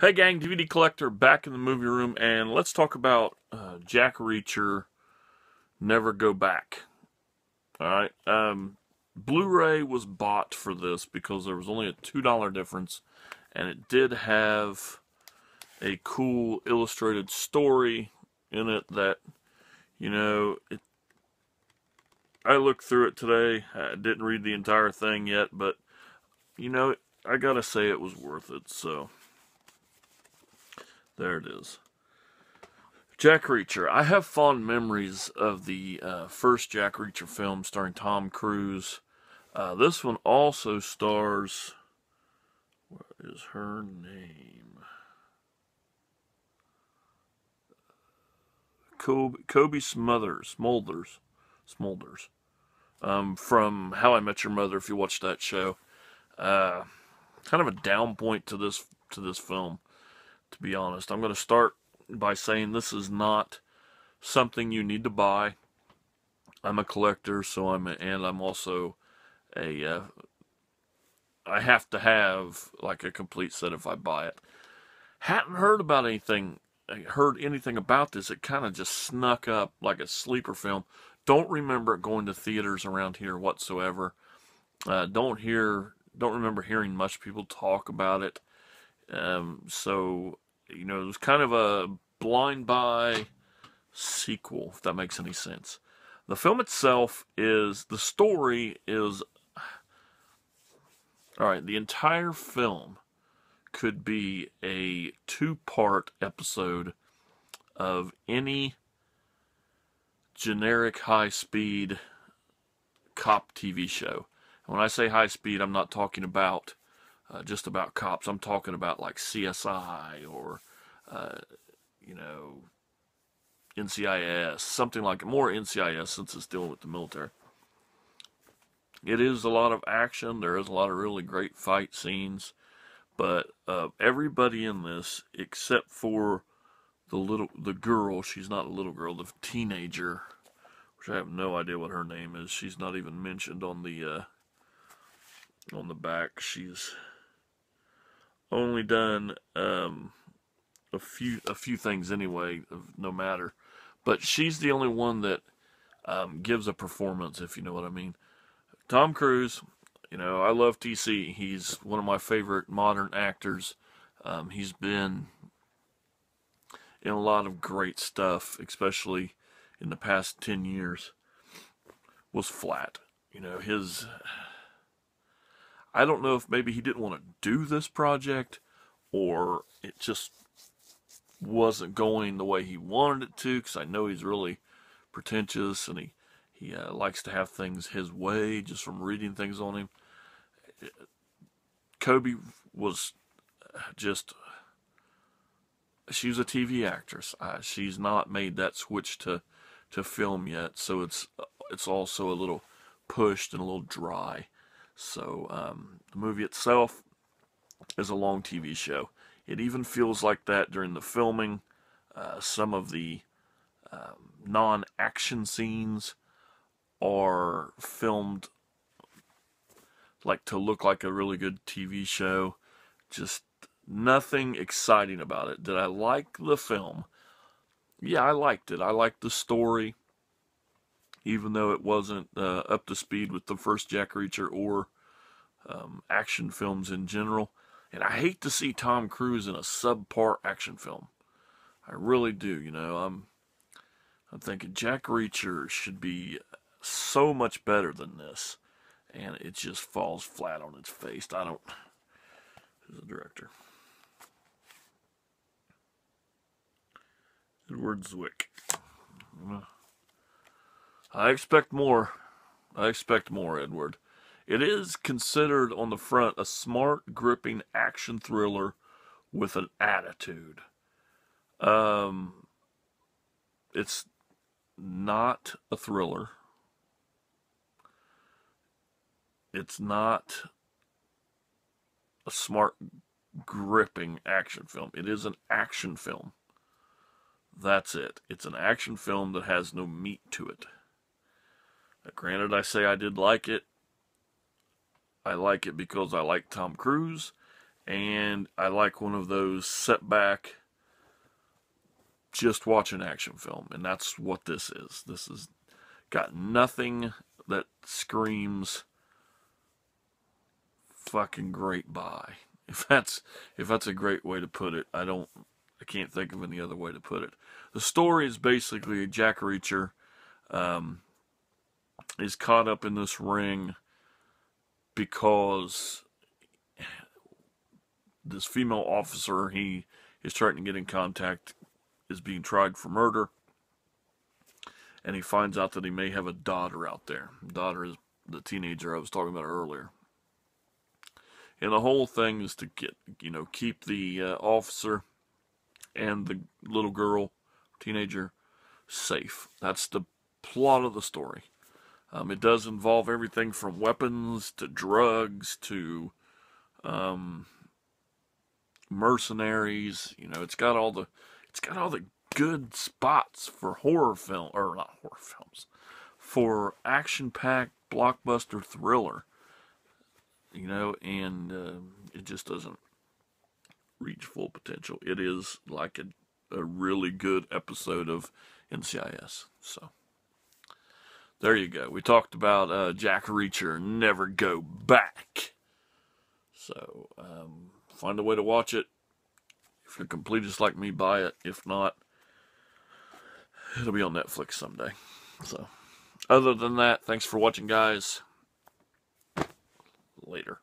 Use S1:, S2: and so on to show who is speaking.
S1: Hey gang, DVD collector back in the movie room, and let's talk about Jack Reacher, Never Go Back. Alright, Blu-ray was bought for this because there was only a $2 difference, and it did have a cool illustrated story in it that, I looked through it today. I didn't read the entire thing yet, but, I gotta say it was worth it, so there it is. Jack Reacher. I have fond memories of the first Jack Reacher film starring Tom Cruise. This one also stars, what is her name? Kobe Smulders. From How I Met Your Mother, if you watch that show. Kind of a down point to this film, to be honest. I'm going to start by saying this is not something you need to buy. I'm a collector, so I'm also a I have to have like a complete set if I buy it. Hadn't heard anything about this. It kind of just snuck up like a sleeper film. Don't remember it going to theaters around here whatsoever. Don't remember hearing much people talk about it. So, it was kind of a blind buy sequel, if that makes any sense. The film itself the story is, alright, the entire film could be a 2-part episode of any generic high-speed cop TV show. And when I say high-speed, I'm not talking about just about cops. I'm talking about like CSI or, NCIS, something like more NCIS since it's dealing with the military. It is a lot of action. There is a lot of really great fight scenes, but everybody in this, except for the girl, she's not a little girl, the teenager, which I have no idea what her name is. She's not even mentioned on the back. She's only done a few things anyway, no matter. But she's the only one that gives a performance, if you know what I mean. Tom Cruise, I love TC. He's one of my favorite modern actors. He's been in a lot of great stuff, especially in the past 10 years. Was flat. I don't know if maybe he didn't want to do this project, or it just wasn't going the way he wanted it to, because I know he's really pretentious, and he likes to have things his way, just from reading things on him. Kobe was she was a TV actress. She's not made that switch to film yet, so it's also a little pushed and a little dry. So the movie itself is a long TV show. It even feels like that during the filming. Some of the non-action scenes are filmed like to look like a really good TV show. Just nothing exciting about it. Did I like the film? Yeah, I liked it. I liked the story, even though it wasn't up to speed with the first Jack Reacher or action films in general. And I hate to see Tom Cruise in a subpar action film. I really do, I'm thinking Jack Reacher should be so much better than this. And it just falls flat on its face. Who's the director? Edward Zwick. I expect more. Edward. It is considered on the front a smart, gripping action thriller with an attitude. It's not a thriller. It's not a smart, gripping action film. It is an action film. That's it. It's an action film that has no meat to it. Granted, I say I did like it. I like it because I like Tom Cruise, and I like one of those setback, just watch an action film, and that's what this is. This has got nothing that screams fucking great buy. If that's a great way to put it, I can't think of any other way to put it. The story is basically Jack Reacher is caught up in this ring because this female officer he is trying to get in contact is being tried for murder, and he finds out that he may have a daughter out there. Daughter is the teenager I was talking about earlier. And the whole thing is to keep the officer and the little girl, teenager, safe. That's the plot of the story. It does involve everything from weapons to drugs to mercenaries. It's got all the good spots for horror film, or not horror films, for action-packed blockbuster thriller. And it just doesn't reach full potential. It is like a really good episode of NCIS. So, there you go. We talked about Jack Reacher, Never Go Back. So, find a way to watch it. If you're completist like me, buy it. If not, it'll be on Netflix someday. So, other than that, thanks for watching, guys. Later.